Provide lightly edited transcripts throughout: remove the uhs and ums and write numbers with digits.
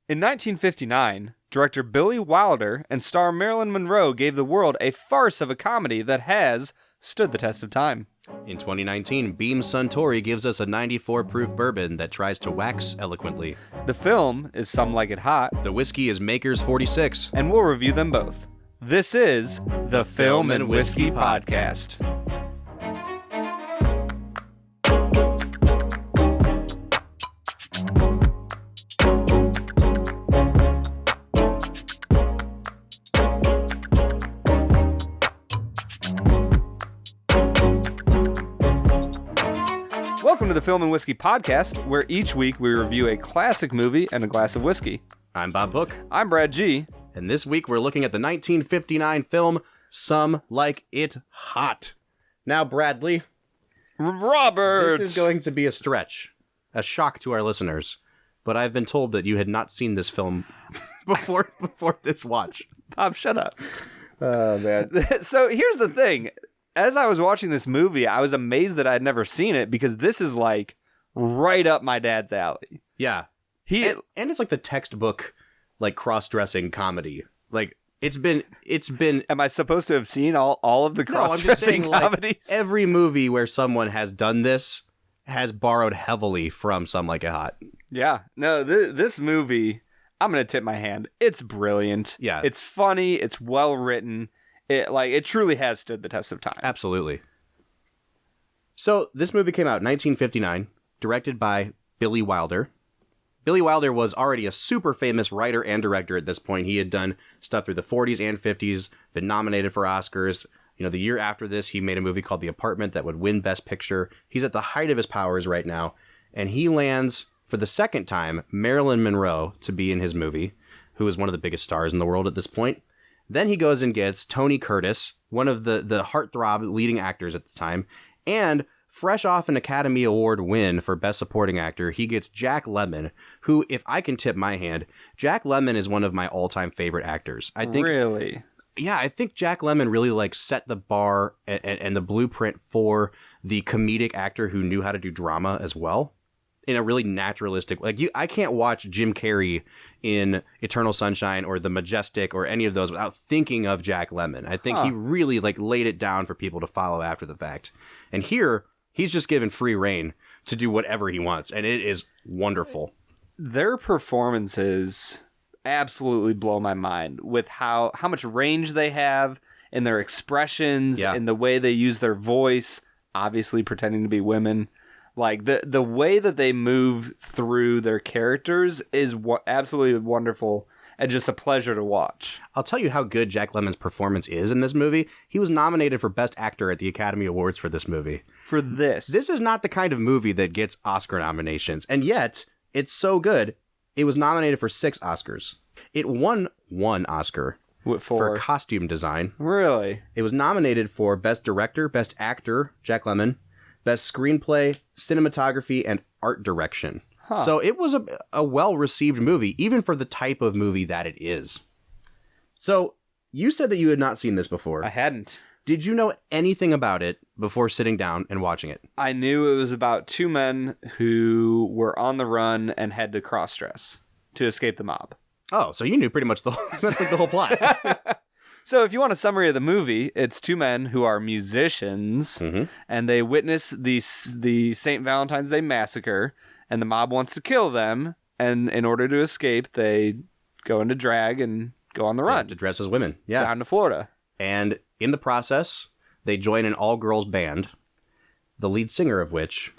In 1959, director Billy Wilder and star Marilyn Monroe gave the world a farce of a comedy that has stood the test of time. In 2019, Beam Suntory gives us a 94 proof bourbon that tries to wax eloquently. The film is Some Like It Hot. The whiskey is Maker's 46. And we'll review them both. This is the Film and Whiskey Podcast. Welcome to the Film and Whiskey Podcast, where each week we review a classic movie and a glass of whiskey. I'm Bob Book. I'm Brad G. And this week we're looking at the 1959 film, Some Like It Hot. Now, Bradley. Robert! This is going to be a stretch, a shock to our listeners, but I've been told that you had not seen this film before this watch. Bob, shut up. Oh, man. So here's the thing. As I was watching this movie, I was amazed that I'd never seen it because this is like right up my dad's alley. Yeah. And it's like the textbook, like cross-dressing comedy. Like it's been. Am I supposed to have seen all of the cross-dressing comedies? Like, every movie where someone has done this has borrowed heavily from Some Like It Hot. Yeah. No, this movie, I'm gonna tip my hand. It's brilliant. Yeah. It's funny. It's well written. It truly has stood the test of time. Absolutely. So this movie came out in 1959, directed by Billy Wilder. Billy Wilder was already a super famous writer and director at this point. He had done stuff through the 40s and 50s, been nominated for Oscars. You know, the year after this, he made a movie called The Apartment that would win Best Picture. He's at the height of his powers right now. And he lands, for the second time, Marilyn Monroe to be in his movie, who is one of the biggest stars in the world at this point. Then he goes and gets Tony Curtis, one of the heartthrob leading actors at the time, and fresh off an Academy Award win for Best Supporting Actor, he gets Jack Lemmon, who, if I can tip my hand, Jack Lemmon is one of my all-time favorite actors. I think. Really? Yeah, I think Jack Lemmon really set the bar and the blueprint for the comedic actor who knew how to do drama as well. In a really naturalistic, I can't watch Jim Carrey in Eternal Sunshine or The Majestic or any of those without thinking of Jack Lemmon. I think he really laid it down for people to follow after the fact. And here, he's just given free reign to do whatever he wants, and it is wonderful. Their performances absolutely blow my mind with how much range they have in their expressions, in the way they use their voice, obviously pretending to be women. Like, the way that they move through their characters is absolutely wonderful and just a pleasure to watch. I'll tell you how good Jack Lemmon's performance is in this movie. He was nominated for Best Actor at the Academy Awards for this movie. For this? This is not the kind of movie that gets Oscar nominations, and yet, it's so good, it was nominated for 6 Oscars. It won 1 Oscar for costume design. Really? It was nominated for Best Director, Best Actor, Jack Lemmon, Best Screenplay, Cinematography, and Art Direction. So it was a well-received movie, even for the type of movie that it is. So you said that you had not seen this before. I hadn't. Did you know anything about it before sitting down and watching it? I knew it was about 2 men who were on the run and had to cross-dress to escape the mob. Oh, so you knew pretty much that's like the whole plot. So if you want a summary of the movie, it's 2 men who are musicians, and they witness the St. Valentine's Day massacre, and the mob wants to kill them, and in order to escape, they go into drag and go on the run. To dress as women, yeah. Down to Florida. And in the process, they join an all-girls band, the lead singer of which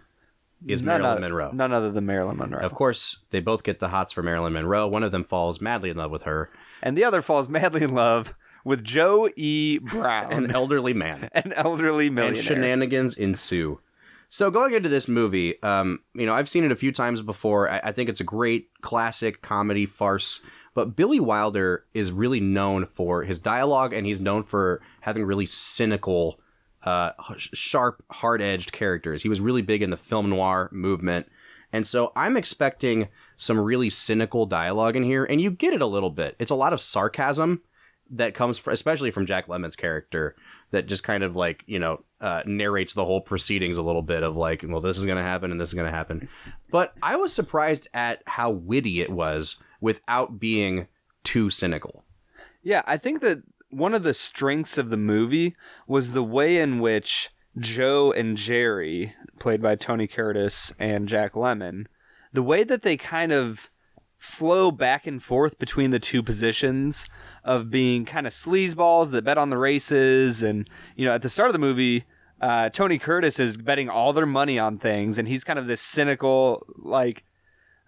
is Marilyn Monroe. None other than Marilyn Monroe. Of course, they both get the hots for Marilyn Monroe. One of them falls madly in love with her. And the other falls madly in love with Joe E. Brown. An elderly man. An elderly millionaire. And shenanigans ensue. So going into this movie, I've seen it a few times before. I think it's a great classic comedy farce. But Billy Wilder is really known for his dialogue, and he's known for having really cynical, sharp, hard-edged characters. He was really big in the film noir movement. And so I'm expecting some really cynical dialogue in here, and you get it a little bit. It's a lot of sarcasm that comes especially from Jack Lemmon's character, that just kind of narrates the whole proceedings a little bit of like, well, this is going to happen and this is going to happen. But I was surprised at how witty it was without being too cynical. Yeah, I think that one of the strengths of the movie was the way in which Joe and Jerry, played by Tony Curtis and Jack Lemmon, the way that they kind of flow back and forth between the two positions of being kind of sleazeballs that bet on the races. And, you know, at the start of the movie, Tony Curtis is betting all their money on things, and he's kind of this cynical, like,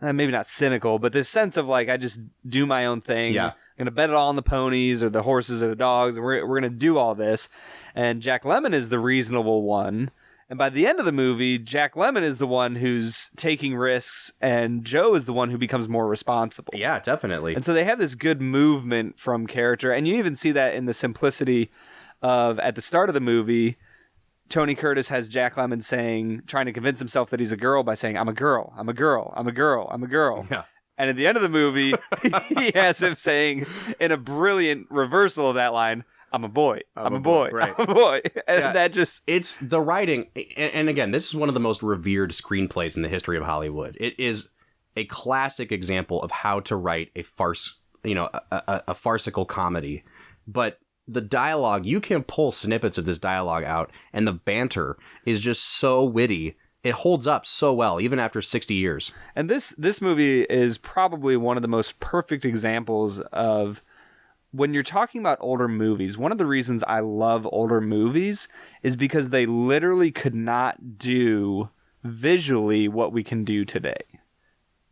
maybe not cynical, but this sense of like, I just do my own thing. Yeah. I'm going to bet it all on the ponies or the horses or the dogs, and we're going to do all this. And Jack Lemmon is the reasonable one. And by the end of the movie, Jack Lemmon is the one who's taking risks, and Joe is the one who becomes more responsible. Yeah, definitely. And so they have this good movement from character, and you even see that in the simplicity of, at the start of the movie, Tony Curtis has Jack Lemmon trying to convince himself that he's a girl by saying, I'm a girl, I'm a girl, I'm a girl, I'm a girl. Yeah. And at the end of the movie, he has him saying, in a brilliant reversal of that line, I'm a boy. I'm a boy. Right. I'm a boy. And Yeah. that just... It's the writing. And again, this is one of the most revered screenplays in the history of Hollywood. It is a classic example of how to write a farce, you know, a farcical comedy. But the dialogue, you can pull snippets of this dialogue out, and the banter is just so witty. It holds up so well, even after 60 years. And this movie is probably one of the most perfect examples of... When you're talking about older movies, one of the reasons I love older movies is because they literally could not do visually what we can do today.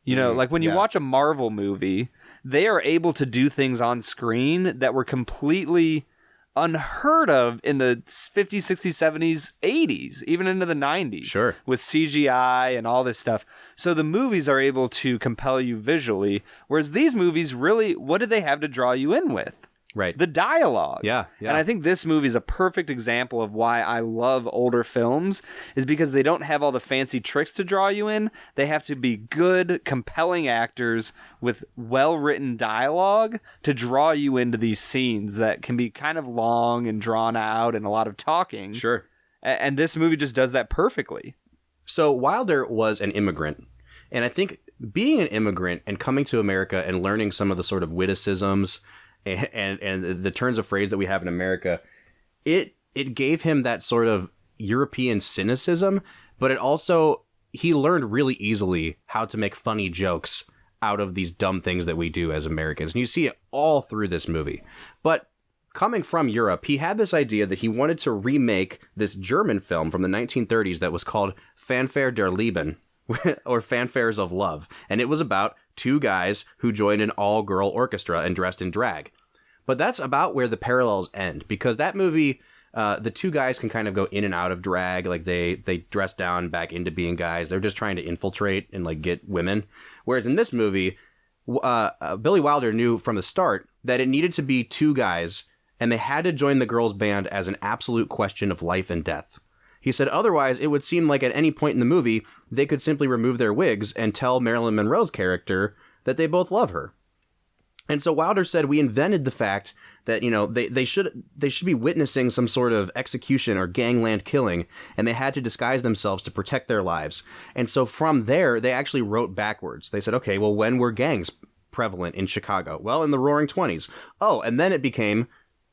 You know, like when you watch a Marvel movie, they are able to do things on screen that were completely unheard of in the 50s, 60s, 70s, 80s, even into the 90s. Sure. With CGI and all this stuff. So the movies are able to compel you visually, whereas these movies really, what do they have to draw you in with? Right. The dialogue. Yeah. And I think this movie is a perfect example of why I love older films, is because they don't have all the fancy tricks to draw you in. They have to be good, compelling actors with well-written dialogue to draw you into these scenes that can be kind of long and drawn out and a lot of talking. Sure. And this movie just does that perfectly. So Wilder was an immigrant. And I think being an immigrant and coming to America and learning some of the sort of witticisms and the turns of phrase that we have in America, it gave him that sort of European cynicism, but it also, he learned really easily how to make funny jokes out of these dumb things that we do as Americans. And you see it all through this movie. But coming from Europe, he had this idea that he wanted to remake this German film from the 1930s that was called Fanfare der Lieben, or Fanfares of Love. And it was about two guys who joined an all-girl orchestra and dressed in drag. But that's about where the parallels end, because that movie, the two guys can kind of go in and out of drag. Like they dress down back into being guys. They're just trying to infiltrate and like get women. Whereas in this movie, Billy Wilder knew from the start that it needed to be two guys, and they had to join the girls' band as an absolute question of life and death. He said otherwise it would seem like at any point in the movie they could simply remove their wigs and tell Marilyn Monroe's character that they both love her. And so Wilder said, we invented the fact that, you know, they should be witnessing some sort of execution or gangland killing, and they had to disguise themselves to protect their lives. And so from there, they actually wrote backwards. They said, okay, well, when were gangs prevalent in Chicago? Well, in the Roaring 20s. Oh, and then it became,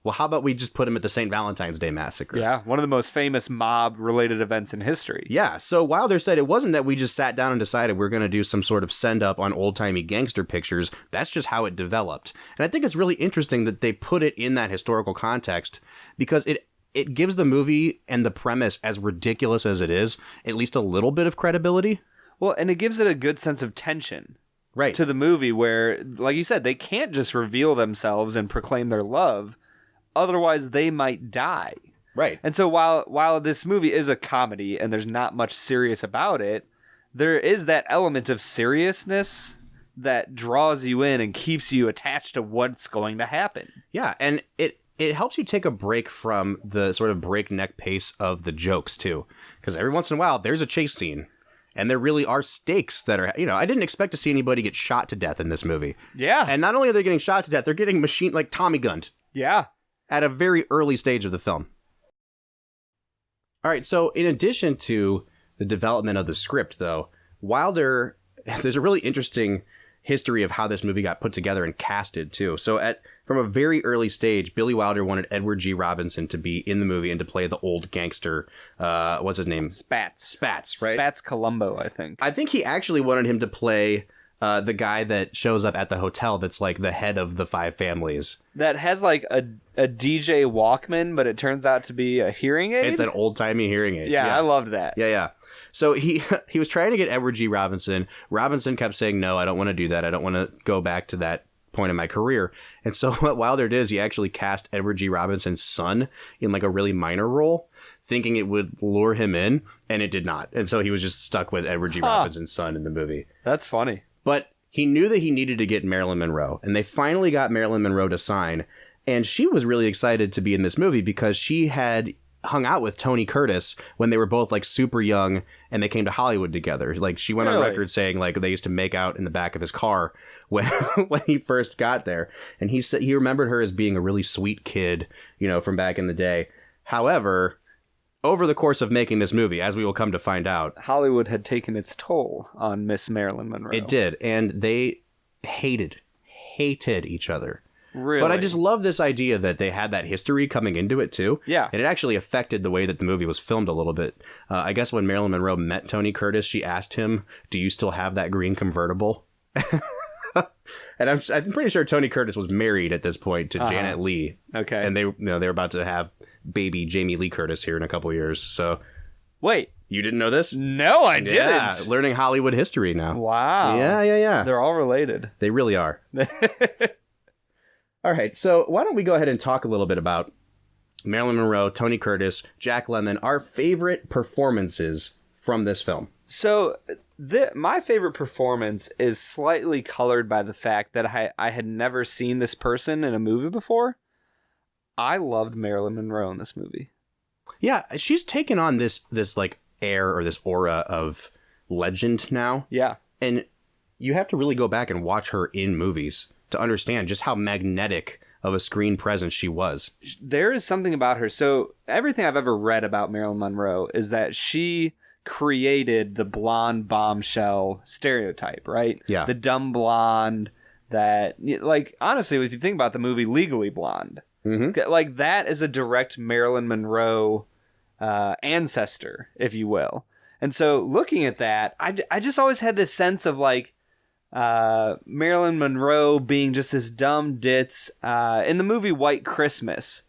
well, how about we just put him at the St. Valentine's Day Massacre? Yeah, one of the most famous mob-related events in history. Yeah, so Wilder said it wasn't that we just sat down and decided we're going to do some sort of send-up on old-timey gangster pictures. That's just how it developed. And I think it's really interesting that they put it in that historical context, because it gives the movie and the premise, as ridiculous as it is, at least a little bit of credibility. Well, and it gives it a good sense of tension. Right. To the movie where, like you said, they can't just reveal themselves and proclaim their love. Otherwise, they might die. Right. And so while this movie is a comedy and there's not much serious about it, there is that element of seriousness that draws you in and keeps you attached to what's going to happen. Yeah, and it helps you take a break from the sort of breakneck pace of the jokes, too. Because every once in a while, there's a chase scene. And there really are stakes that are, you know, I didn't expect to see anybody get shot to death in this movie. Yeah. And not only are they getting shot to death, they're getting Tommy gunned. Yeah. At a very early stage of the film. All right, so in addition to the development of the script, though, Wilder, there's a really interesting history of how this movie got put together and casted, too. So from a very early stage, Billy Wilder wanted Edward G. Robinson to be in the movie and to play the old gangster. What's his name? Spats, right? Spats Columbo, I think. I think he actually wanted him to play the guy that shows up at the hotel that's like the head of the five families. That has like a DJ Walkman, but it turns out to be a hearing aid? It's an old-timey hearing aid. Yeah, I loved that. Yeah. So he was trying to get Edward G. Robinson. Robinson kept saying, no, I don't want to do that. I don't want to go back to that point in my career. And so what Wilder did is he actually cast Edward G. Robinson's son in like a really minor role, thinking it would lure him in, and it did not. And so he was just stuck with Edward G. Robinson's son in the movie. That's funny. But he knew that he needed to get Marilyn Monroe, and they finally got Marilyn Monroe to sign. And she was really excited to be in this movie because she had hung out with Tony Curtis when they were both like super young and they came to Hollywood together. Like she went on record saying like they used to make out in the back of his car when he first got there. And he said he remembered her as being a really sweet kid, from back in the day. However, over the course of making this movie, as we will come to find out, Hollywood had taken its toll on Miss Marilyn Monroe. It did. And they hated each other. Really? But I just love this idea that they had that history coming into it, too. Yeah. And it actually affected the way that the movie was filmed a little bit. I guess when Marilyn Monroe met Tony Curtis, she asked him, do you still have that green convertible? And I'm pretty sure Tony Curtis was married at this point to Janet Leigh. Okay. And they were about to have baby Jamie Lee Curtis here in a couple years. So wait. You didn't know this? No, I didn't. Yeah, learning Hollywood history now. Wow. Yeah. They're all related. They really are. All right, so why don't we go ahead and talk a little bit about Marilyn Monroe, Tony Curtis, Jack Lemmon, our favorite performances from this film. So my favorite performance is slightly colored by the fact that I had never seen this person in a movie before. I loved Marilyn Monroe in this movie. Yeah, she's taken on this like air or this aura of legend now. Yeah. And you have to really go back and watch her in movies to understand just how magnetic of a screen presence she was. There is something about her. So everything I've ever read about Marilyn Monroe is that she created the blonde bombshell stereotype, right? Yeah. The dumb blonde that, like, honestly, if you think about the movie Legally Blonde, like that is a direct Marilyn Monroe ancestor, if you will. And so looking at that, I just always had this sense of like, Marilyn Monroe being just this dumb ditz. In the movie White Christmas,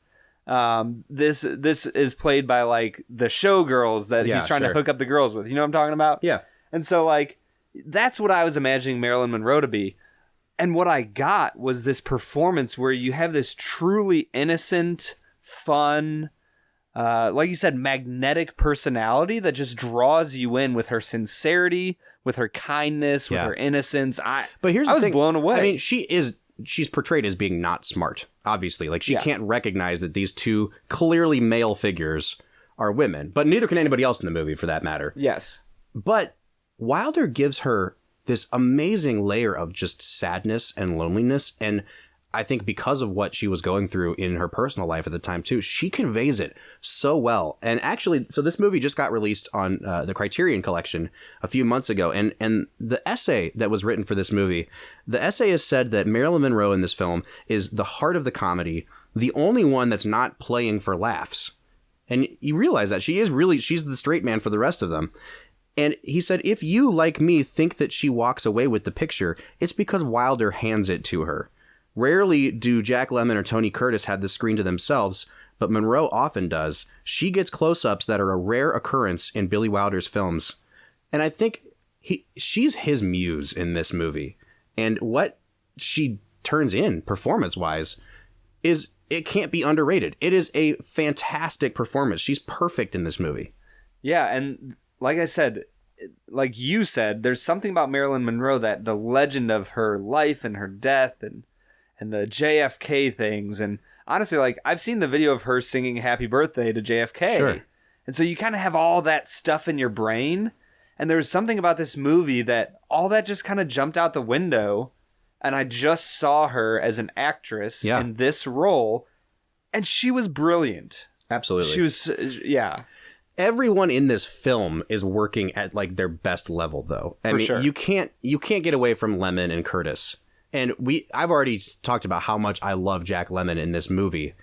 this is played by like the showgirls that he's trying to hook up the girls with. You know what I'm talking about? Yeah. And so like that's what I was imagining Marilyn Monroe to be. And what I got was this performance where you have this truly innocent, fun, like you said, magnetic personality that just draws you in with her sincerity, with her kindness, with her innocence. But here's I the was thing. blown away. I mean, she's portrayed as being not smart, obviously. Like, she can't recognize that these two clearly male figures are women, but neither can anybody else in the movie, for that matter. Yes. But Wilder gives her this amazing layer of just sadness and loneliness, and I think because of what she was going through in her personal life at the time, too, she conveys it so well. And actually, so this movie just got released on the Criterion Collection a few months ago. And the essay that was written for this movie, the essayist said that Marilyn Monroe in this film is the heart of the comedy, the only one that's not playing for laughs. And you realize that she's the straight man for the rest of them. And he said, if you, like me, think that she walks away with the picture, it's because Wilder hands it to her. Rarely do Jack Lemmon or Tony Curtis have the screen to themselves, but Monroe often does. She gets close-ups that are a rare occurrence in Billy Wilder's films. And I think she's his muse in this movie. And what she turns in, performance-wise, it can't be underrated. It is a fantastic performance. She's perfect in this movie. Yeah, and like I said, like you said, there's something about Marilyn Monroe that the legend of her life and her death and the JFK things. And honestly, like I've seen the video of her singing Happy Birthday to JFK. Sure. And so you kind of have all that stuff in your brain. And there was something about this movie that all that just kind of jumped out the window. And I just saw her as an actress in this role. And she was brilliant. Absolutely. She was, yeah. Everyone in this film is working at like their best level, though. I mean, sure. you can't get away from Lemmon and Curtis. And I've already talked about how much I love Jack Lemmon in this movie,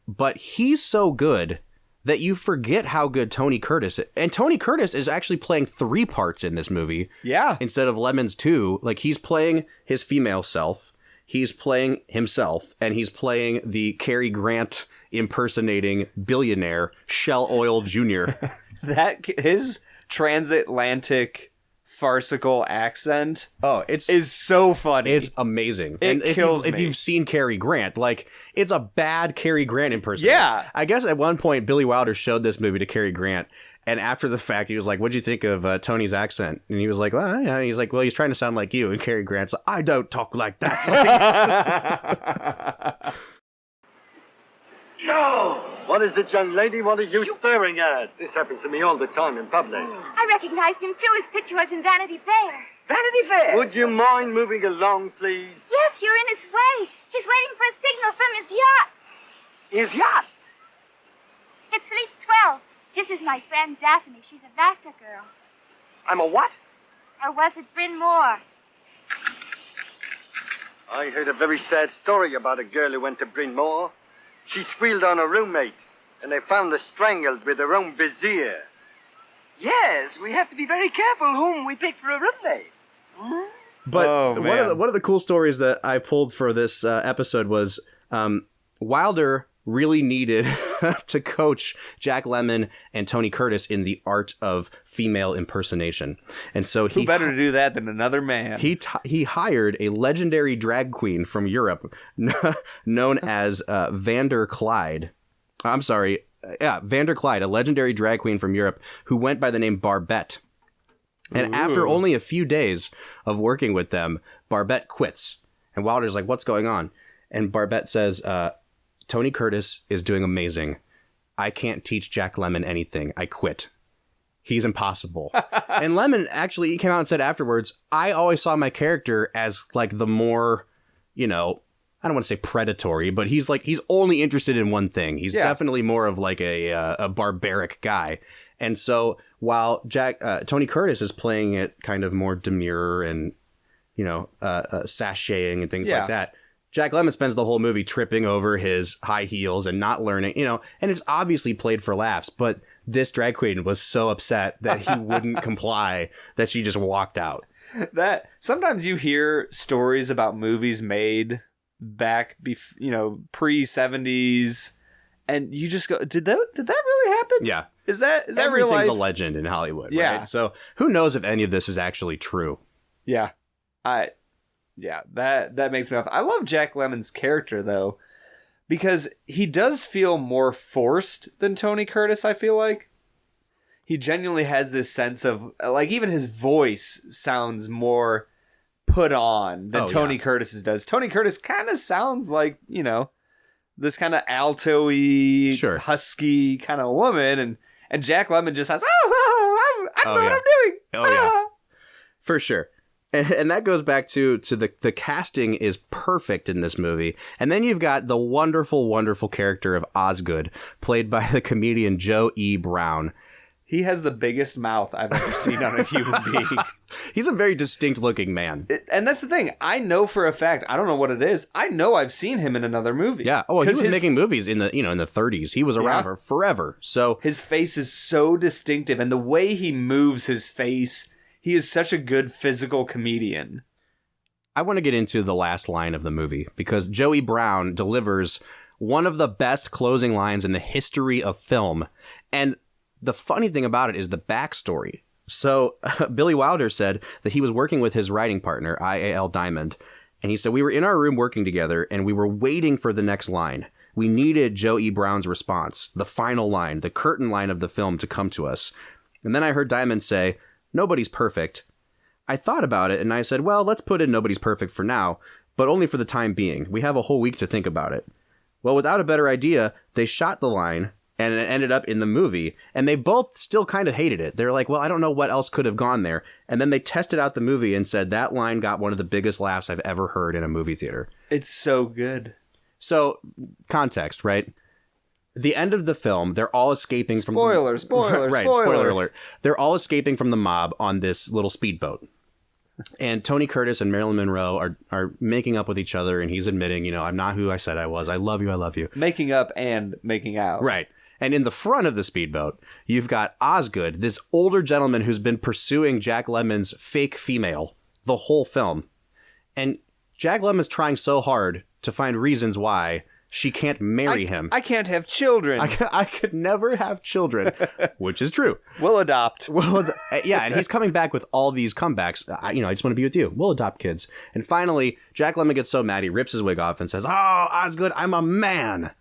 but he's so good that you forget how good Tony Curtis is. And Tony Curtis is actually playing 3 parts in this movie. Yeah. Instead of Lemmon's 2. Like, he's playing his female self, he's playing himself, and he's playing the Cary Grant impersonating billionaire Shell Oil Jr. His transatlantic farcical accent is so funny. It's amazing. It kills me. If you've seen Cary Grant, like, it's a bad Cary Grant impersonation. Yeah. I guess at one point Billy Wilder showed this movie to Cary Grant, and after the fact he was like, "What'd you think of Tony's accent?" And he was like, "Well, yeah." He's like, "Well, he's trying to sound like you." And Cary Grant's like, "I don't talk like that." No! What is it, young lady? What are you staring at? This happens to me all the time in public. I recognized him, too. His picture was in Vanity Fair. Vanity Fair! Would you mind moving along, please? Yes, you're in his way. He's waiting for a signal from his yacht. His yacht? It sleeps 12. This is my friend Daphne. She's a Vassar girl. I'm a what? Or was it Bryn Mawr? I heard a very sad story about a girl who went to Bryn Mawr. She squealed on her roommate, and they found her strangled with her own brassiere. Yes, we have to be very careful whom we pick for a roommate. But one of the cool stories that I pulled for this episode was Wilder really needed to coach Jack Lemmon and Tony Curtis in the art of female impersonation. And so who better to do that than another man? He hired a legendary drag queen from Europe known as Vander Clyde. Vander Clyde, a legendary drag queen from Europe who went by the name Barbette. And after only a few days of working with them, Barbette quits. And Wilder's like, "What's going on?" And Barbette says, "Tony Curtis is doing amazing. I can't teach Jack Lemmon anything. I quit. He's impossible." And Lemmon actually came out and said afterwards, "I always saw my character as like the more, I don't want to say predatory, but he's only interested in one thing. He's definitely more of like a barbaric guy." And so while Tony Curtis is playing it kind of more demure and, sashaying and things like that, Jack Lemmon spends the whole movie tripping over his high heels and not learning, and it's obviously played for laughs, but this drag queen was so upset that he wouldn't comply that she just walked out. That sometimes you hear stories about movies made back, pre-70s, and you just go, did that really happen? Yeah. Is that real life? Everything's a legend in Hollywood, right? So who knows if any of this is actually true? Yeah. That makes me laugh. I love Jack Lemmon's character, though, because he does feel more forced than Tony Curtis, I feel like. He genuinely has this sense of, like, even his voice sounds more put on than Tony Curtis's does. Tony Curtis kind of sounds like, this kind of alto-y, husky kind of woman, and Jack Lemmon just has, I know what I'm doing. Oh, yeah. For sure. And that goes back to the casting is perfect in this movie. And then you've got the wonderful, wonderful character of Osgood, played by the comedian Joe E. Brown. He has the biggest mouth I've ever seen on a human being. He's a very distinct looking man. And that's the thing. I know for a fact, I don't know what it is. I know I've seen him in another movie. Yeah. Oh, he was making movies in the 30s. He was around for forever. So his face is so distinctive, and the way he moves his face, he is such a good physical comedian. I want to get into the last line of the movie because Joey Brown delivers one of the best closing lines in the history of film. And the funny thing about it is the backstory. So Billy Wilder said that he was working with his writing partner, I.A.L. Diamond. And he said, "We were in our room working together and we were waiting for the next line. We needed Joe E. Brown's response, the final line, the curtain line of the film to come to us. And then I heard Diamond say, 'Nobody's perfect.' I thought about it and I said, well, let's put in 'Nobody's perfect' for now, but only for the time being. We have a whole week to think about it." Well, without a better idea, they shot the line and it ended up in the movie, and they both still kind of hated it. They're like, well, I don't know what else could have gone there. And then they tested out the movie and said that line got one of the biggest laughs I've ever heard in a movie theater. It's so good. So, context, right? the end of the film, they're all escaping from spoiler, right, spoiler alert. They're all escaping from the mob on this little speedboat. And Tony Curtis and Marilyn Monroe are making up with each other, and he's admitting, I'm not who I said I was. I love you. I love you. Making up and making out. Right. And in the front of the speedboat, you've got Osgood, this older gentleman who's been pursuing Jack Lemmon's fake female the whole film. And Jack Lemmon's trying so hard to find reasons why she can't marry him. I can't have children. I could never have children, which is true. We'll adopt. Yeah, and he's coming back with all these comebacks. I just want to be with you. We'll adopt kids. And finally, Jack Lemmon gets so mad, he rips his wig off and says, "Oh, Osgood, I'm a man."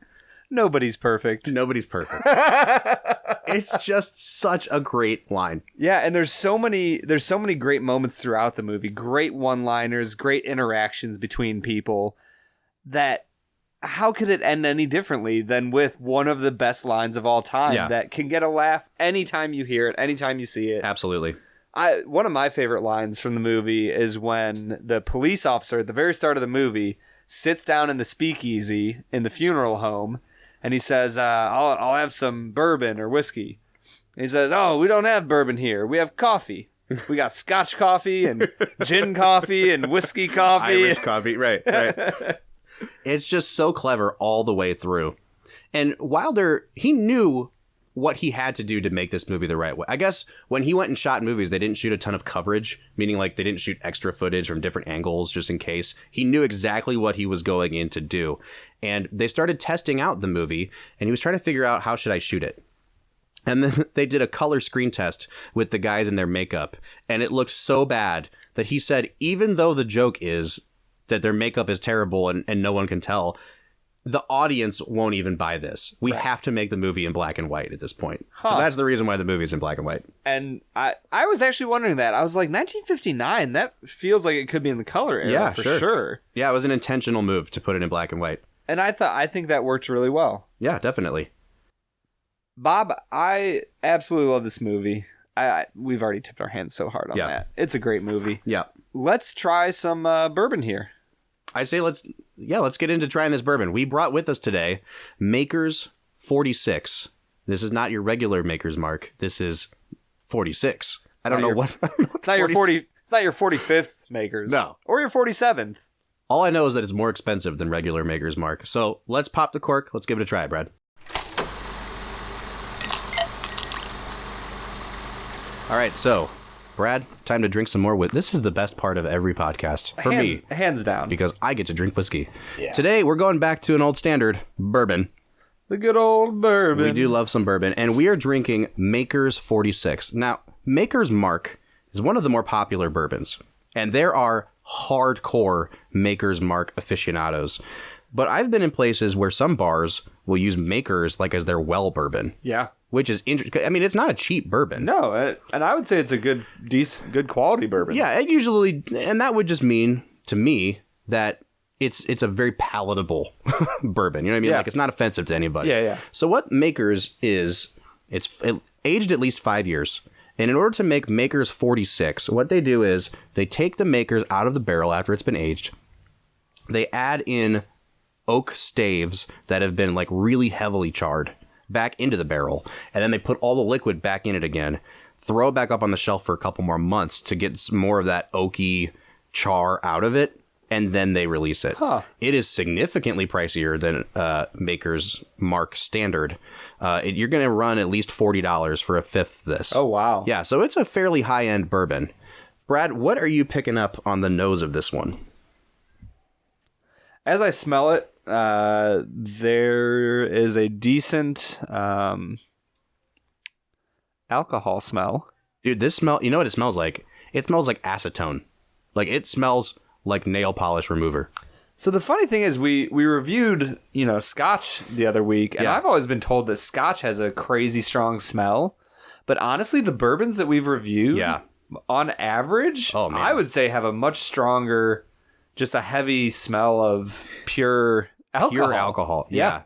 Nobody's perfect. Nobody's perfect. It's just such a great line. Yeah, and there's so many great moments throughout the movie. Great one-liners, great interactions between people that... How could it end any differently than with one of the best lines of all time that can get a laugh anytime you hear it, anytime you see it? Absolutely. One of my favorite lines from the movie is when the police officer at the very start of the movie sits down in the speakeasy in the funeral home, and he says, I'll have some bourbon or whiskey. And he says, "Oh, we don't have bourbon here. We have coffee. We got Scotch coffee and gin coffee and whiskey coffee. Irish coffee, right. It's just so clever all the way through. And Wilder, he knew what he had to do to make this movie the right way. I guess when he went and shot movies, they didn't shoot a ton of coverage, meaning like they didn't shoot extra footage from different angles just in case. He knew exactly what he was going in to do. And they started testing out the movie, and he was trying to figure out, how should I shoot it? And then they did a color screen test with the guys in their makeup, and it looked so bad that he said, even though the joke is that their makeup is terrible and no one can tell, the audience won't even buy this. We have to make the movie in black and white at this point. So that's the reason why the movie's in black and white. And I was actually wondering that. I was like, 1959, that feels like it could be in the color era for sure. Yeah, it was an intentional move to put it in black and white. And I think that worked really well. Yeah, definitely. Bob, I absolutely love this movie. We've already tipped our hands so hard on that. It's a great movie. Yeah. Let's try some bourbon here. I say let's get into trying this bourbon. We brought with us today Maker's 46. This is not your regular Maker's Mark. This is 46. I don't know what. It's not your 40. It's not your 45th Maker's. No. Or your 47th. All I know is that it's more expensive than regular Maker's Mark. So let's pop the cork. Let's give it a try, Brad. All right, so Brad, time to drink some more. This is the best part of every podcast for me. Hands down. Because I get to drink whiskey. Yeah. Today, we're going back to an old standard, bourbon. The good old bourbon. We do love some bourbon. And we are drinking Maker's 46. Now, Maker's Mark is one of the more popular bourbons. And there are hardcore Maker's Mark aficionados. But I've been in places where some bars will use Maker's like as their well bourbon. Yeah. Which is interesting. I mean, it's not a cheap bourbon. No, and I would say it's a good quality bourbon. Yeah, it usually, and that would just mean to me that it's a very palatable bourbon. You know what I mean? Yeah. Like it's not offensive to anybody. Yeah. So what Maker's is, it's aged at least 5 years. And in order to make Maker's 46, what they do is they take the Maker's out of the barrel after it's been aged. They add in oak staves that have been like really heavily charred back into the barrel, and then they put all the liquid back in it again, throw it back up on the shelf for a couple more months to get some more of that oaky char out of it, and then they release it. It is significantly pricier than Maker's Mark Standard. You're going to run at least $40 for a fifth of this. Oh, wow. Yeah, so it's a fairly high-end bourbon. Brad, what are you picking up on the nose of this one? As I smell it, there is a decent alcohol smell. Dude, this smell, you know what it smells like? It smells like acetone. Like, it smells like nail polish remover. So the funny thing is, we reviewed, Scotch the other week, and I've always been told that Scotch has a crazy strong smell. But honestly, the bourbons that we've reviewed, on average, I would say have a much stronger, just a heavy smell of pure alcohol. Pure alcohol, yeah.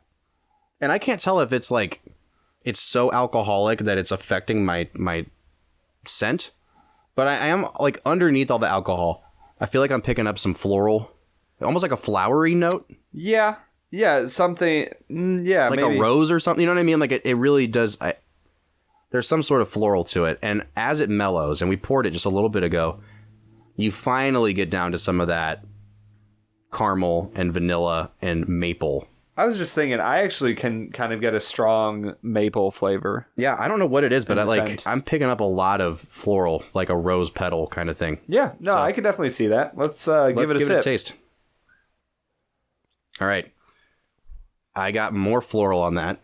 And I can't tell if it's like, it's so alcoholic that it's affecting my scent. But I am, like, underneath all the alcohol, I feel like I'm picking up some floral, almost like a flowery note. Yeah. Yeah, something. Yeah, like maybe. a rose or something. You know what I mean? Like it really does. There's some sort of floral to it, and as it mellows, and we poured it just a little bit ago, you finally get down to some of that caramel and vanilla and maple. I was just thinking, I actually can kind of get a strong maple flavor. Yeah, I don't know what it is, but scent. I'm picking up a lot of floral, like a rose petal kind of thing. Yeah, no, I could definitely see that. Let's give it a sip. Taste. All right. I got more floral on that.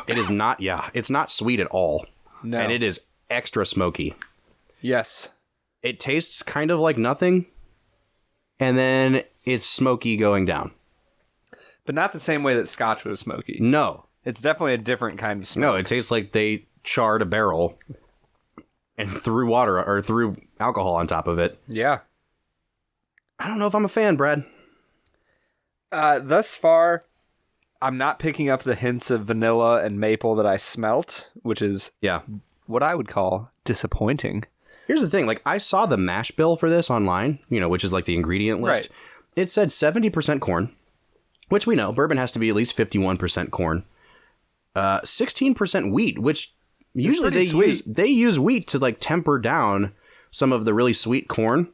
It is not, it's not sweet at all. No. And it is extra smoky. Yes. It tastes kind of like nothing, and then it's smoky going down. But not the same way that Scotch was smoky. No. It's definitely a different kind of smoke. No, it tastes like they charred a barrel and threw water or threw alcohol on top of it. Yeah. I don't know if I'm a fan, Brad. Thus far, I'm not picking up the hints of vanilla and maple that I smelt, which is what I would call disappointing. Here's the thing. Like, I saw the mash bill for this online, which is like the ingredient list. Right. It said 70% corn, which we know. Bourbon has to be at least 51% corn. 16% wheat, which usually they use wheat to like temper down some of the really sweet corn.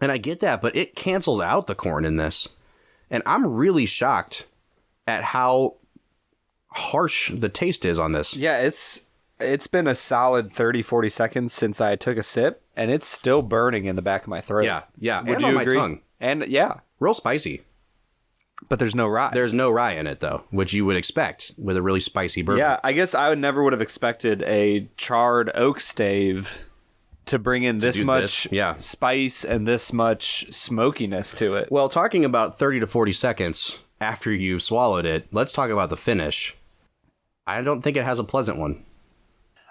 And I get that, but it cancels out the corn in this. And I'm really shocked at how harsh the taste is on this. Yeah, it's been a solid 30-40 seconds since I took a sip, and it's still burning in the back of my throat. Yeah. Would and you on agree? my tongue. And yeah. Real spicy. But there's no rye. There's no rye in it, though, which you would expect with a really spicy bourbon. Yeah, I guess I never would have expected a charred oak stave to bring in this much spice and this much smokiness to it. Well, talking about 30 to 40 seconds after you've swallowed it, let's talk about the finish. I don't think it has a pleasant one.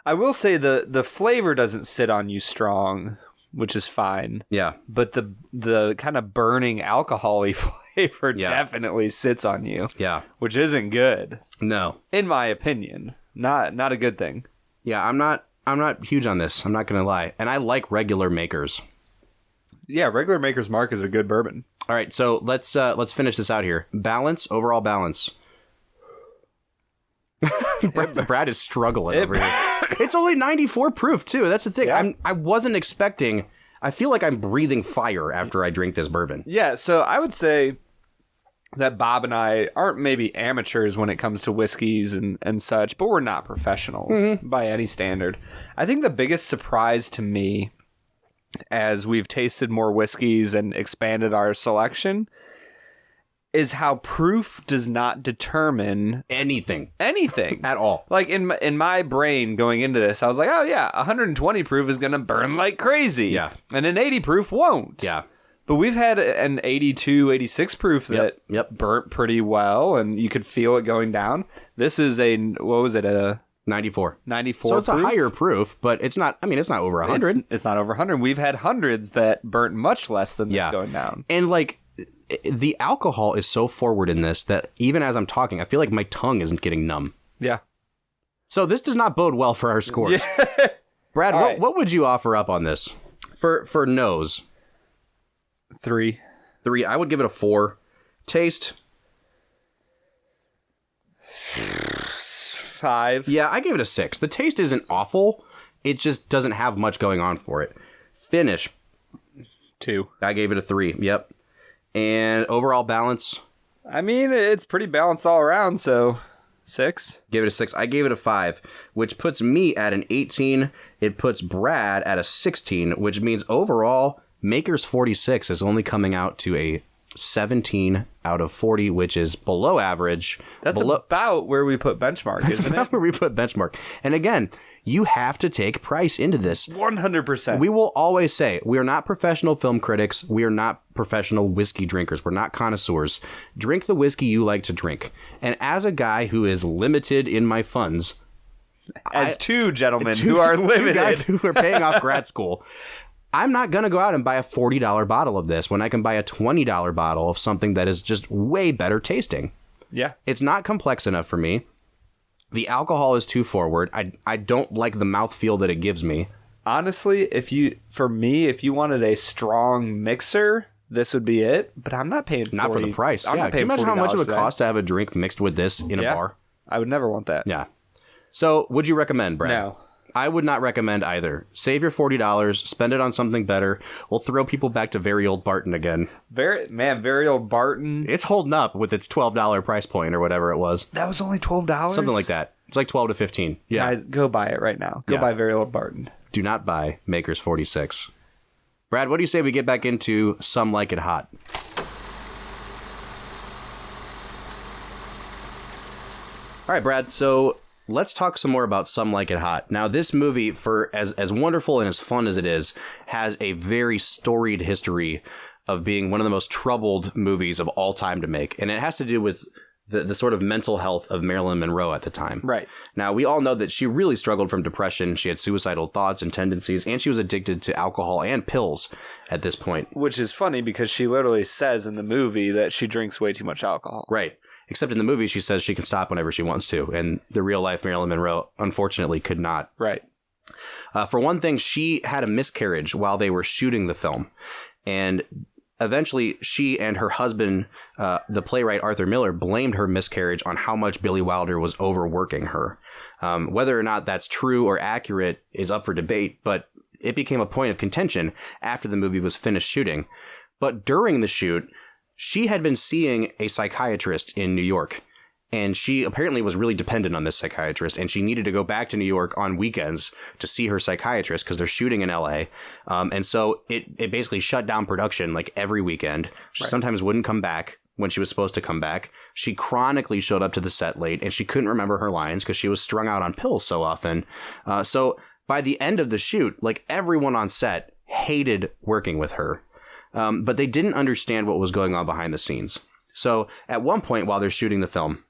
I will say the flavor doesn't sit on you strong, which is fine. Yeah. But the kind of burning alcohol-y flavor definitely sits on you. Yeah. Which isn't good. No. In my opinion. Not a good thing. Yeah, I'm not huge on this. I'm not going to lie. And I like regular Maker's. Yeah, regular Maker's Mark is a good bourbon. All right, so let's finish this out here. Overall balance. Brad is struggling over here. It's only 94 proof, too. That's the thing. Yeah. I wasn't expecting... I feel like I'm breathing fire after I drink this bourbon. Yeah, so I would say that Bob and I aren't maybe amateurs when it comes to whiskeys and such, but we're not professionals by any standard. I think the biggest surprise to me as we've tasted more whiskeys and expanded our selection is how proof does not determine anything at all. Like in my brain going into this, I was like, oh yeah, 120 proof is going to burn like crazy. Yeah. And an 80 proof won't. Yeah. But we've had an 82, 86 proof that burnt pretty well, and you could feel it going down. This is a 94. 94 So it's proof. a higher proof, but it's not over 100. It's not over 100. We've had hundreds that burnt much less than this going down. And like, the alcohol is so forward in this that even as I'm talking, I feel like my tongue isn't getting numb. Yeah. So this does not bode well for our scores. Yeah. Brad, what would you offer up on this? For nose? 3. I would give it a 4. Taste? 5. Yeah, I gave it a 6. The taste isn't awful. It just doesn't have much going on for it. Finish? 2. I gave it a 3. Yep. And overall balance? I mean, it's pretty balanced all around, so 6. Give it a 6. I gave it a 5, which puts me at an 18. It puts Brad at a 16, which means overall, Maker's 46 is only coming out to a 17 out of 40, which is below average. That's about where we put benchmark, isn't it? That's about where we put benchmark. And again, you have to take price into this. 100%. We will always say, we are not professional film critics. We are not professional whiskey drinkers. We're not connoisseurs. Drink the whiskey you like to drink. And as a guy who is limited in my funds... two gentlemen who are limited. 2 guys who are paying off grad school... I'm not going to go out and buy a $40 bottle of this when I can buy a $20 bottle of something that is just way better tasting. Yeah. It's not complex enough for me. The alcohol is too forward. I don't like the mouthfeel that it gives me. Honestly, if you wanted a strong mixer, this would be it, but I'm not paying Not for the price. I'm Yeah. not Can you paying imagine how much it would $40 cost to have a drink mixed with this in a bar? I would never want that. Yeah. So, would you recommend, Brad? No. I would not recommend either. Save your $40, spend it on something better. We'll throw people back to very old Barton again. Very old Barton. It's holding up with its $12 price point or whatever it was. That was only $12? Something like that. It's like 12 to 15. Yeah. Guys, go buy it right now. Go buy very old Barton. Do not buy Maker's 46. Brad, what do you say we get back into Some Like It Hot? All right, Brad, so let's talk some more about Some Like It Hot. Now, this movie, for as wonderful and as fun as it is, has a very storied history of being one of the most troubled movies of all time to make. And it has to do with the sort of mental health of Marilyn Monroe at the time. Right. Now, we all know that she really struggled from depression. She had suicidal thoughts and tendencies, and she was addicted to alcohol and pills at this point. Which is funny because she literally says in the movie that she drinks way too much alcohol. Right. Except in the movie, she says she can stop whenever she wants to. And the real life Marilyn Monroe, unfortunately, could not. Right. For one thing, she had a miscarriage while they were shooting the film. And eventually, she and her husband, the playwright Arthur Miller, blamed her miscarriage on how much Billy Wilder was overworking her. Whether or not that's true or accurate is up for debate, but it became a point of contention after the movie was finished shooting. But during the shoot, she had been seeing a psychiatrist in New York, and she apparently was really dependent on this psychiatrist, and she needed to go back to New York on weekends to see her psychiatrist because they're shooting in LA. And so it basically shut down production like every weekend. She sometimes wouldn't come back when she was supposed to come back. She chronically showed up to the set late, and she couldn't remember her lines because she was strung out on pills so often. So by the end of the shoot, like everyone on set hated working with her. But they didn't understand what was going on behind the scenes. So at one point while they're shooting the film,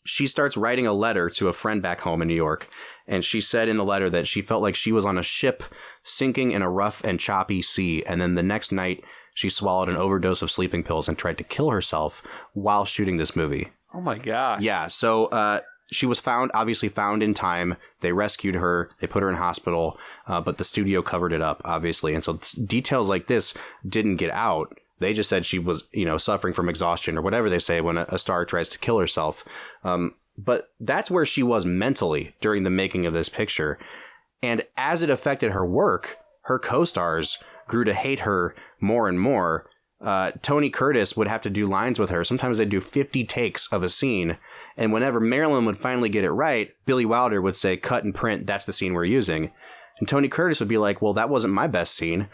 she starts writing a letter to a friend back home in New York. And she said in the letter that she felt like she was on a ship sinking in a rough and choppy sea. And then the next night, she swallowed an overdose of sleeping pills and tried to kill herself while shooting this movie. Oh my gosh. Yeah. So she was obviously found in time. They rescued her. They put her in hospital, but the studio covered it up, obviously. And so details like this didn't get out. They just said she was, suffering from exhaustion or whatever they say when a star tries to kill herself. But that's where she was mentally during the making of this picture. And as it affected her work, her co-stars grew to hate her more and more. Tony Curtis would have to do lines with her. Sometimes they'd do 50 takes of a scene. And whenever Marilyn would finally get it right, Billy Wilder would say, cut and print, that's the scene we're using. And Tony Curtis would be like, well, that wasn't my best scene.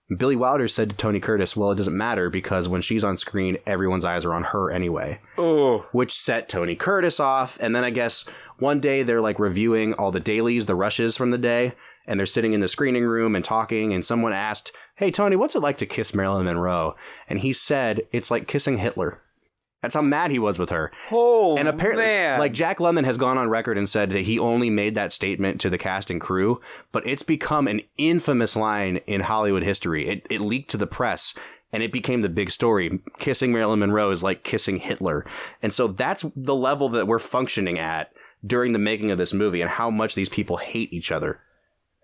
And Billy Wilder said to Tony Curtis, well, it doesn't matter because when she's on screen, everyone's eyes are on her anyway. Oh. Which set Tony Curtis off. And then I guess one day they're like reviewing all the dailies, the rushes from the day. And they're sitting in the screening room and talking. And someone asked, hey, Tony, what's it like to kiss Marilyn Monroe? And he said, it's like kissing Hitler. That's how mad he was with her. Oh, and apparently, man. like Jack Lemmon has gone on record and said that he only made that statement to the cast and crew, but it's become an infamous line in Hollywood history. It leaked to the press, and it became the big story. Kissing Marilyn Monroe is like kissing Hitler. And so that's the level that we're functioning at during the making of this movie and how much these people hate each other.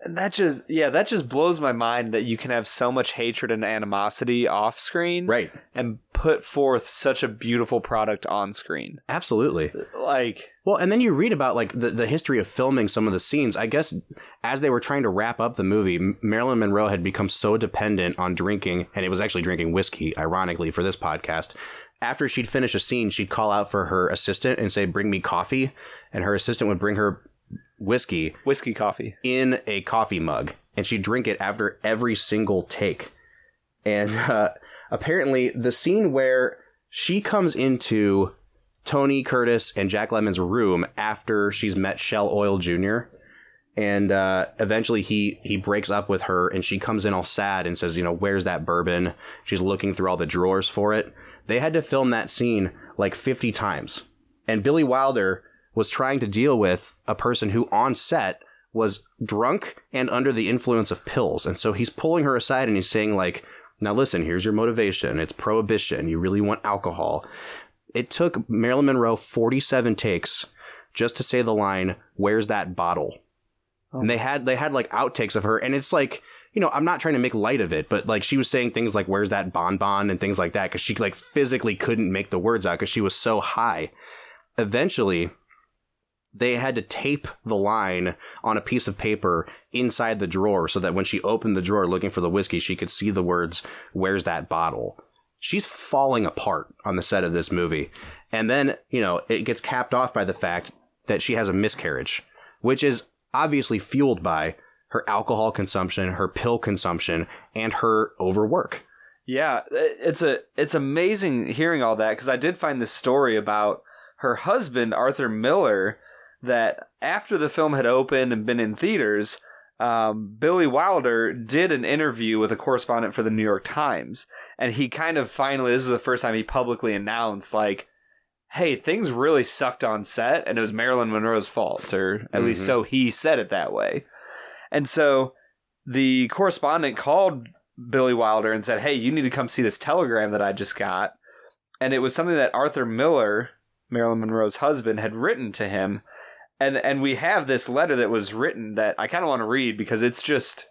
And that just blows my mind that you can have so much hatred and animosity off screen. Right. And put forth such a beautiful product on screen. Absolutely. Well, and then you read about like the history of filming some of the scenes. I guess as they were trying to wrap up the movie, Marilyn Monroe had become so dependent on drinking, and it was actually drinking whiskey, ironically, for this podcast. After she'd finish a scene, she'd call out for her assistant and say, bring me coffee. And her assistant would bring her whiskey coffee in a coffee mug, and she'd drink it after every single take. And apparently the scene where she comes into Tony Curtis and Jack Lemmon's room after she's met Shell Oil Jr., and eventually he breaks up with her, and she comes in all sad and says, where's that bourbon? She's looking through all the drawers for it. They had to film that scene like 50 times. And Billy Wilder was trying to deal with a person who on set was drunk and under the influence of pills. And so he's pulling her aside and he's saying like, now listen, here's your motivation. It's prohibition. You really want alcohol. It took Marilyn Monroe 47 takes just to say the line, where's that bottle? Oh. And they had like outtakes of her. And it's like, I'm not trying to make light of it, but like she was saying things like, where's that bonbon and things like that, because she like physically couldn't make the words out because she was so high. Eventually, they had to tape the line on a piece of paper inside the drawer so that when she opened the drawer looking for the whiskey, she could see the words, where's that bottle? She's falling apart on the set of this movie. And then, it gets capped off by the fact that she has a miscarriage, which is obviously fueled by her alcohol consumption, her pill consumption, and her overwork. Yeah, it's amazing hearing all that, because I did find this story about her husband, Arthur Miller, that after the film had opened and been in theaters, Billy Wilder did an interview with a correspondent for the New York Times. And he kind of finally, this is the first time he publicly announced, like, hey, things really sucked on set, and it was Marilyn Monroe's fault, or at least so he said it that way. And so the correspondent called Billy Wilder and said, hey, you need to come see this telegram that I just got. And it was something that Arthur Miller, Marilyn Monroe's husband, had written to him. And we have this letter that was written that I kind of want to read because it's just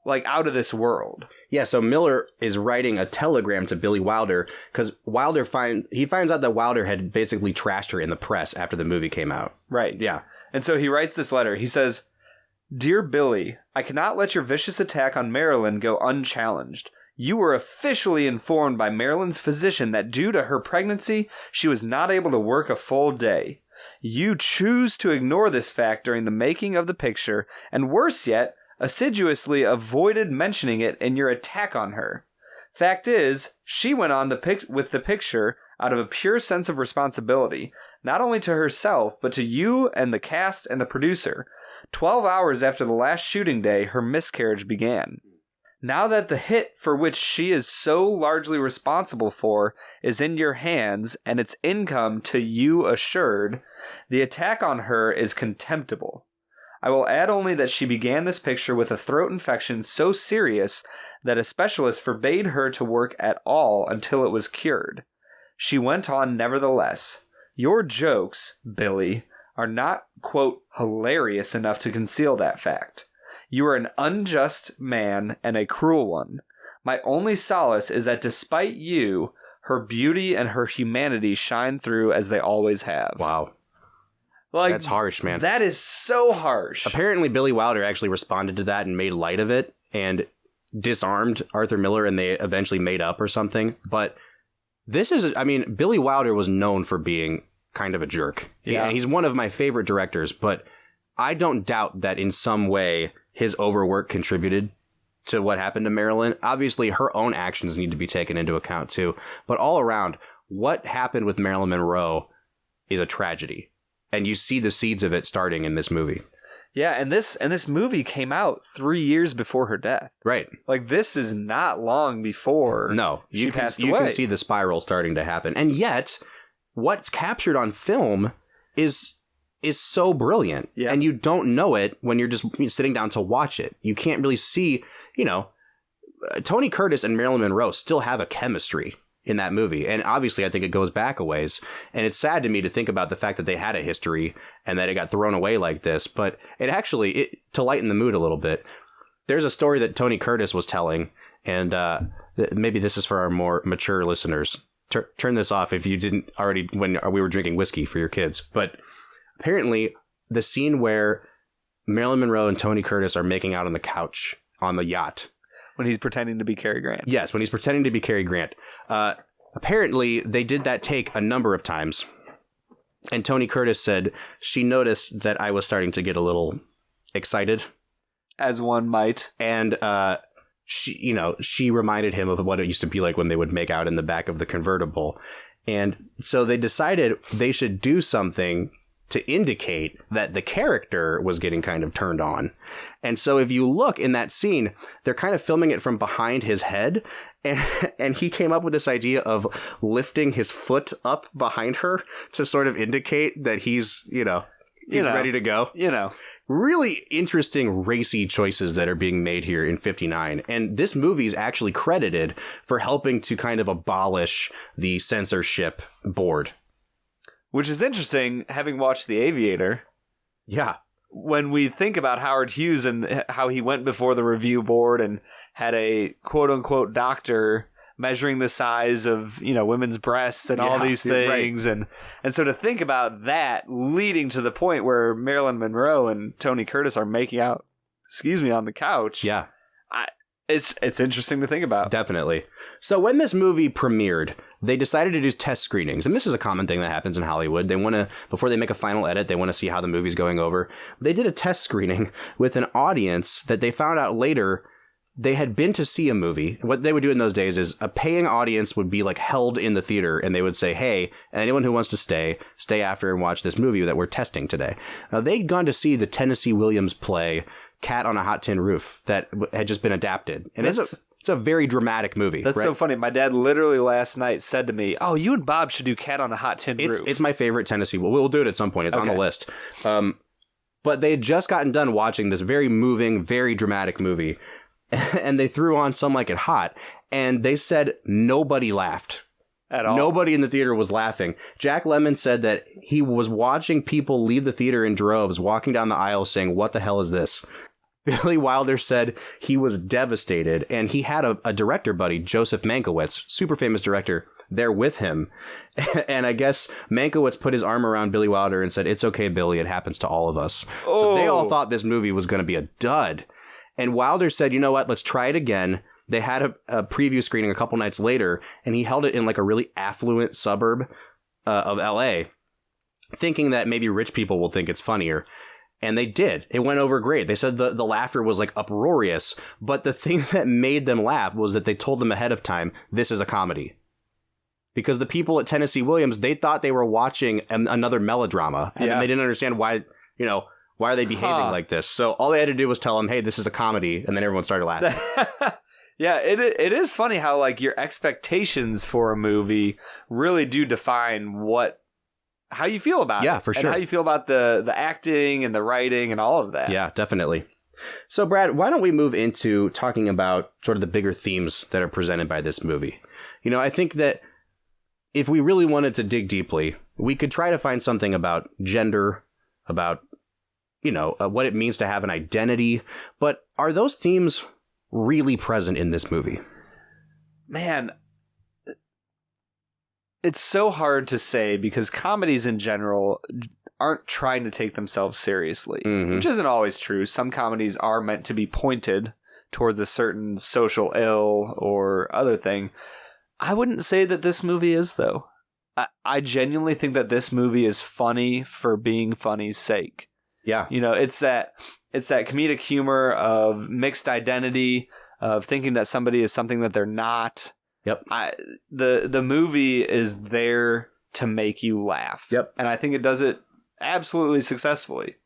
like out of this world. Yeah, so Miller is writing a telegram to Billy Wilder because he finds out that Wilder had basically trashed her in the press after the movie came out. Right. Yeah. And so he writes this letter. He says, Dear Billy, I cannot let your vicious attack on Marilyn go unchallenged. You were officially informed by Marilyn's physician that due to her pregnancy, she was not able to work a full day. You choose to ignore this fact during the making of the picture, and worse yet, assiduously avoided mentioning it in your attack on her. Fact is, she went on with the picture out of a pure sense of responsibility, not only to herself, but to you and the cast and the producer. 12 hours after the last shooting day, her miscarriage began. Now that the hit for which she is so largely responsible for is in your hands and its income to you assured, the attack on her is contemptible. I will add only that she began this picture with a throat infection so serious that a specialist forbade her to work at all until it was cured. She went on nevertheless. Your jokes, Billy, are not, quote, hilarious enough to conceal that fact. You are an unjust man and a cruel one. My only solace is that despite you, her beauty and her humanity shine through as they always have. Wow. Like, that's harsh, man. That is so harsh. Apparently, Billy Wilder actually responded to that and made light of it and disarmed Arthur Miller, and they eventually made up or something. But Billy Wilder was known for being kind of a jerk. Yeah. He's one of my favorite directors, but I don't doubt that in some way his overwork contributed to what happened to Marilyn. Obviously, her own actions need to be taken into account, too. But all around, what happened with Marilyn Monroe is a tragedy. And you see the seeds of it starting in this movie. Yeah, and this movie came out 3 years before her death. Right. Like, this is not long before she passed away. You can see the spiral starting to happen. And yet, what's captured on film is so brilliant. Yeah. And you don't know it when you're just sitting down to watch it. You can't really see, Tony Curtis and Marilyn Monroe still have a chemistry in that movie. And obviously, I think it goes back a ways. And it's sad to me to think about the fact that they had a history and that it got thrown away like this. But it actually, to lighten the mood a little bit, there's a story that Tony Curtis was telling. And maybe this is for our more mature listeners. Turn this off if you didn't already when we were drinking whiskey for your kids. But apparently, the scene where Marilyn Monroe and Tony Curtis are making out on the couch on the yacht. When he's pretending to be Cary Grant. Yes, when he's pretending to be Cary Grant. Apparently, they did that take a number of times. And Tony Curtis said she noticed that I was starting to get a little excited. As one might. And she reminded him of what it used to be like when they would make out in the back of the convertible. And so they decided they should do something to indicate that the character was getting kind of turned on. And so if you look in that scene, they're kind of filming it from behind his head. And he came up with this idea of lifting his foot up behind her to sort of indicate that he's ready to go. Really interesting racy choices that are being made here in 59. And this movie is actually credited for helping to kind of abolish the censorship board. Which is interesting, having watched The Aviator. Yeah. when we think about Howard Hughes and how he went before the review board and had a quote-unquote doctor measuring the size of, women's breasts and all these things. Right. And so to think about that leading to the point where Marilyn Monroe and Tony Curtis are making out, on the couch. Yeah. It's interesting to think about. Definitely. So when this movie premiered, they decided to do test screenings. And this is a common thing that happens in Hollywood. They want to, before they make a final edit, they want to see how the movie's going over. They did a test screening with an audience that they found out later they had been to see a movie. What they would do in those days is a paying audience would be like held in the theater and they would say, hey, anyone who wants to stay after and watch this movie that we're testing today. They'd gone to see the Tennessee Williams play Cat on a Hot Tin Roof that had just been adapted. And it's a very dramatic movie. That's so funny. My dad literally last night said to me, oh, you and Bob should do Cat on a Hot Tin Roof. It's my favorite Tennessee. We'll do it at some point. It's on the list. But they had just gotten done watching this very moving, very dramatic movie. And they threw on Some Like It Hot. And they said nobody laughed. At all. Nobody in the theater was laughing. Jack Lemmon said that he was watching people leave the theater in droves, walking down the aisle saying, what the hell is this? Billy Wilder said he was devastated, and he had a director buddy, Joseph Mankiewicz, super famous director, there with him. And I guess Mankiewicz put his arm around Billy Wilder and said, it's okay, Billy, it happens to all of us. Oh. So they all thought this movie was going to be a dud. And Wilder said, you know what, let's try it again. They had a preview screening a couple nights later, and he held it in like a really affluent suburb of LA, thinking that maybe rich people will think it's funnier. And they did. It went over great. They said the laughter was like uproarious. But the thing that made them laugh was that they told them ahead of time, this is a comedy. Because the people at Tennessee Williams, they thought they were watching another melodrama. And they didn't understand why are they behaving like this? So all they had to do was tell them, hey, this is a comedy. And then everyone started laughing. Yeah, it is funny how like your expectations for a movie really do define how you feel about it. Yeah, for sure. And how you feel about the acting and the writing and all of that. Yeah, definitely. So, Brad, why don't we move into talking about sort of the bigger themes that are presented by this movie? I think that if we really wanted to dig deeply, we could try to find something about gender, about, what it means to have an identity. But are those themes really present in this movie? Man, it's so hard to say because comedies in general aren't trying to take themselves seriously, which isn't always true. Some comedies are meant to be pointed towards a certain social ill or other thing. I wouldn't say that this movie is, though. I genuinely think that this movie is funny for being funny's sake. Yeah. It's that comedic humor of mixed identity, of thinking that somebody is something that they're not. Yep. The movie is there to make you laugh. Yep. And I think it does it absolutely successfully.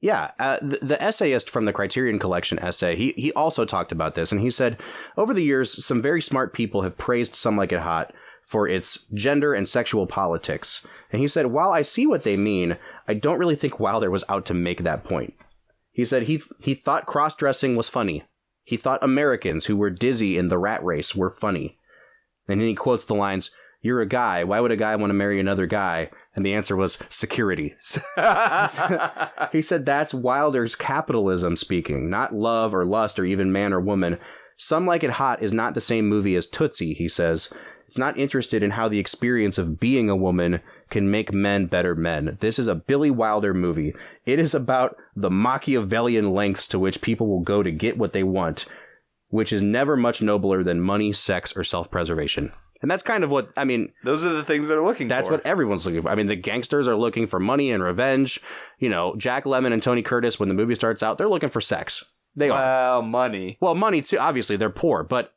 Yeah. The essayist from the Criterion Collection essay, he also talked about this, and he said, over the years, some very smart people have praised Some Like It Hot for its gender and sexual politics. And he said, while I see what they mean, I don't really think Wilder was out to make that point. He said he thought cross-dressing was funny. He thought Americans who were dizzy in the rat race were funny. And then he quotes the lines, you're a guy. Why would a guy want to marry another guy? And the answer was security. He said that's Wilder's capitalism speaking, not love or lust or even man or woman. Some Like It Hot is not the same movie as Tootsie, he says. It's not interested in how the experience of being a woman can make men better men. This is a Billy Wilder movie. It is about the Machiavellian lengths to which people will go to get what they want, which is never much nobler than money, sex, or self-preservation. And that's kind of what, those are the things they're looking for. That's what everyone's looking for. The gangsters are looking for money and revenge. Jack Lemmon and Tony Curtis, when the movie starts out, they're looking for sex. They are. Well, money. Well, money too. Obviously, they're poor, but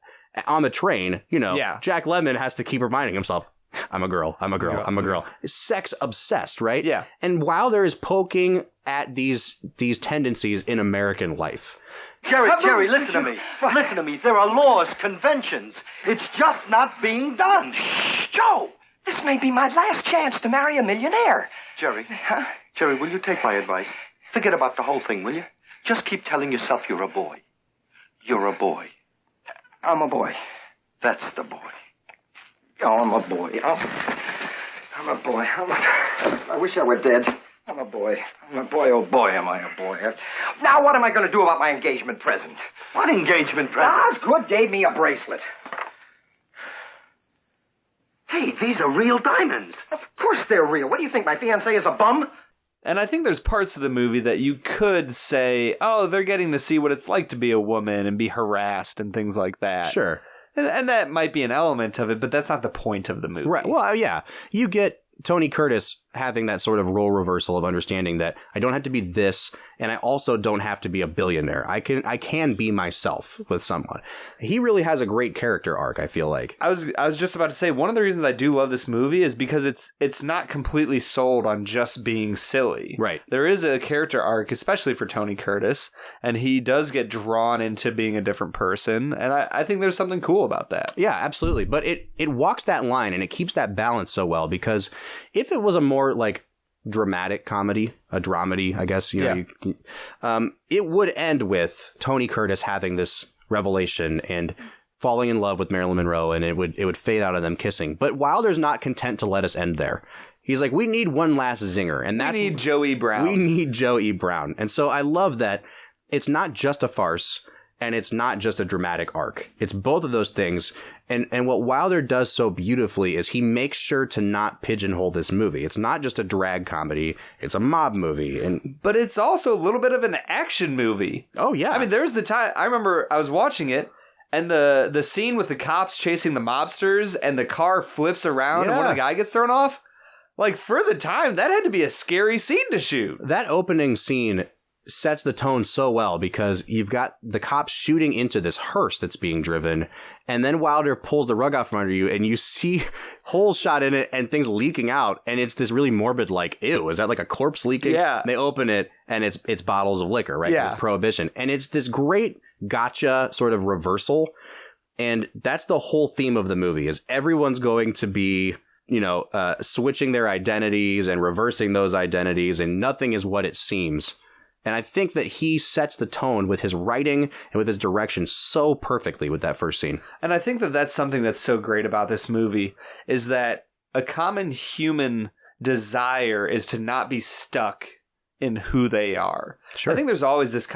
on the train, Jack Lemmon has to keep reminding himself, I'm a girl, I'm a girl, I'm a girl. Sex obsessed, right? Yeah. And Wilder is poking at these tendencies in American life. Jerry, listen to me. Listen to me. There are laws, conventions. It's just not being done. Shh, Joe! This may be my last chance to marry a millionaire. Jerry. Huh? Jerry, will you take my advice? Forget about the whole thing, will you? Just keep telling yourself you're a boy. You're a boy. I'm a boy. That's the boy. Oh, I'm a boy. I'm a boy. I wish I were dead. I'm a boy. I'm a boy, oh boy, am I a boy. Now what am I going to do about my engagement present? What engagement present? Osgood gave me a bracelet. Hey, these are real diamonds. Of course they're real. What do you think, my fiancé is a bum? And I think there's parts of the movie that you could say, oh, they're getting to see what it's like to be a woman and be harassed and things like that. Sure. And that might be an element of it, but that's not the point of the movie. Right. Well, yeah. You get Tony Curtis having that sort of role reversal of understanding that I don't have to be this, and I also don't have to be a billionaire. I can be myself with someone. He really has a great character arc, I feel like. I was just about to say, one of the reasons I do love this movie is because it's not completely sold on just being silly. Right. There is a character arc, especially for Tony Curtis, and he does get drawn into being a different person, and I think there's something cool about that. Yeah, absolutely. But it walks that line, and it keeps that balance so well, because if it was a more like dramatic comedy, a dramedy, I guess, it would end with Tony Curtis having this revelation and falling in love with Marilyn Monroe, and it would fade out of them kissing. But Wilder's not content to let us end there. He's like, we need one last zinger, and we need Joe E. Brown. We need Joe E. Brown. And so I love that it's not just a farce, and it's not just a dramatic arc. It's both of those things. And what Wilder does so beautifully is he makes sure to not pigeonhole this movie. It's not just a drag comedy. It's a mob movie. But it's also a little bit of an action movie. Oh, yeah. I mean, there's the time. I remember I was watching it, and the scene with the cops chasing the mobsters, and the car flips around, and one of the guys gets thrown off. Like, for the time, that had to be a scary scene to shoot. That opening scene sets the tone so well, because you've got the cops shooting into this hearse that's being driven, and then Wilder pulls the rug out from under you, and you see holes shot in it and things leaking out, and it's this really morbid, like, ew, is that like a corpse leaking? Yeah. And they open it, and it's bottles of liquor, right? Yeah. It's prohibition. And it's this great gotcha sort of reversal, and that's the whole theme of the movie, is everyone's going to be, switching their identities and reversing those identities, and nothing is what it seems. And I think that he sets the tone with his writing and with his direction so perfectly with that first scene. And I think that that's something that's so great about this movie, is that a common human desire is to not be stuck in who they are. Sure. I think there's always this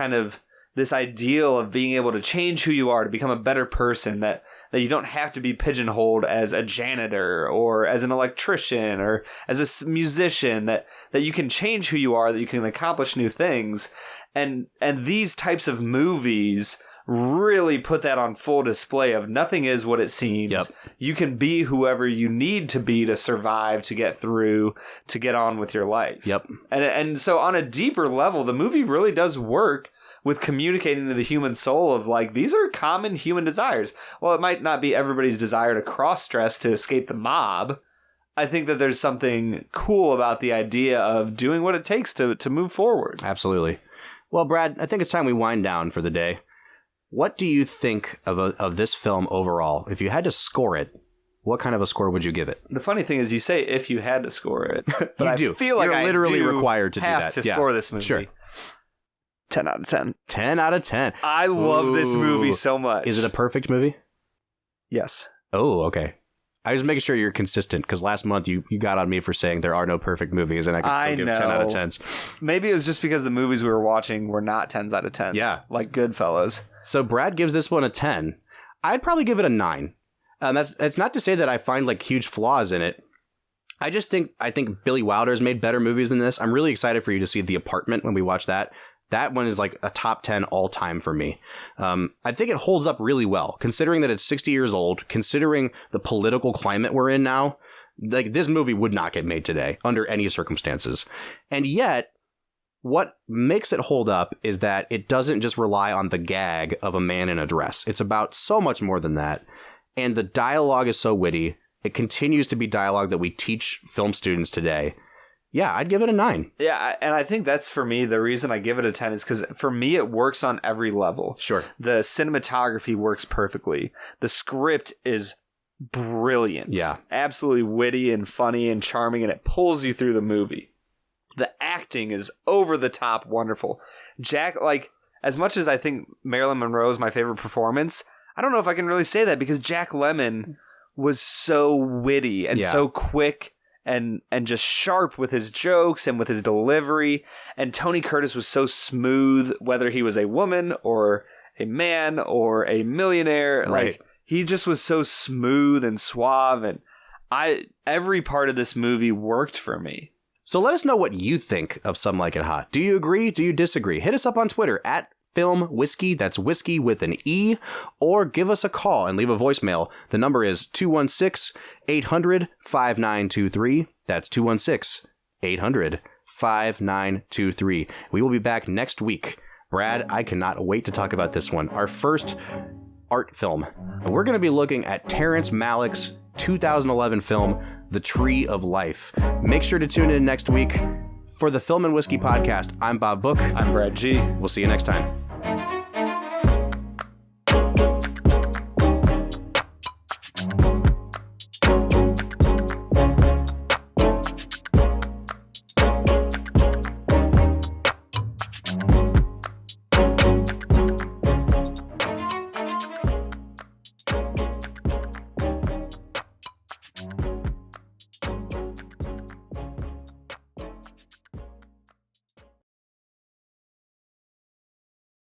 ideal of being able to change who you are, to become a better person, that you don't have to be pigeonholed as a janitor or as an electrician or as a musician, that you can change who you are, that you can accomplish new things. And these types of movies really put that on full display of nothing is what it seems. Yep. You can be whoever you need to be to survive, to get through, to get on with your life. Yep. And so on a deeper level, the movie really does work with communicating to the human soul of, like, these are common human desires. Well, it might not be everybody's desire to cross-dress to escape the mob. I think that there's something cool about the idea of doing what it takes to move forward. Absolutely. Well, Brad, I think it's time we wind down for the day. What do you think of this film overall? If you had to score it, what kind of a score would you give it? The funny thing is, you say if you had to score it, but you I do. feel like You're literally required to do that. have to score this movie. Sure. 10 out of 10. 10 out of 10. I love this movie so much. Is it a perfect movie? Yes. Oh, okay. I was making sure you're consistent, because last month you got on me for saying there are no perfect movies, and I could still give 10 out of 10s. Maybe it was just because the movies we were watching were not 10s out of 10s. Yeah. Like Goodfellas. So Brad gives this one a 10. I'd probably give it a 9. That's not to say that I find like huge flaws in it. I think Billy Wilder's made better movies than this. I'm really excited for you to see The Apartment when we watch that. That one is like a top 10 all time for me. I think it holds up really well, considering that it's 60 years old, considering the political climate we're in now. Like, this movie would not get made today under any circumstances. And yet, what makes it hold up is that it doesn't just rely on the gag of a man in a dress. It's about so much more than that. And the dialogue is so witty. It continues to be dialogue that we teach film students today. Yeah, I'd give it a 9. Yeah, and I think that's, for me, the reason I give it a 10 is because, for me, it works on every level. Sure. The cinematography works perfectly. The script is brilliant. Yeah. Absolutely witty and funny and charming, and it pulls you through the movie. The acting is over the top wonderful. Jack, like, as much as I think Marilyn Monroe is my favorite performance, I don't know if I can really say that, because Jack Lemmon was so witty and so quick and just sharp with his jokes and with his delivery. And Tony Curtis was so smooth, whether he was a woman or a man or a millionaire. Right. Like, he just was so smooth and suave, and every part of this movie worked for me. So let us know what you think of Some Like It Hot. Do you agree? Do you disagree? Hit us up on Twitter at Film Whiskey, that's whiskey with an E, or give us a call and leave a voicemail. The number is 216-800-5923. That's 216-800-5923. We will be back next week. Brad, I cannot wait to talk about this one. Our first art film. And we're going to be looking at Terrence Malick's 2011 film, The Tree of Life. Make sure to tune in next week. For the Film and Whiskey Podcast, I'm Bob Book. I'm Brad G. We'll see you next time.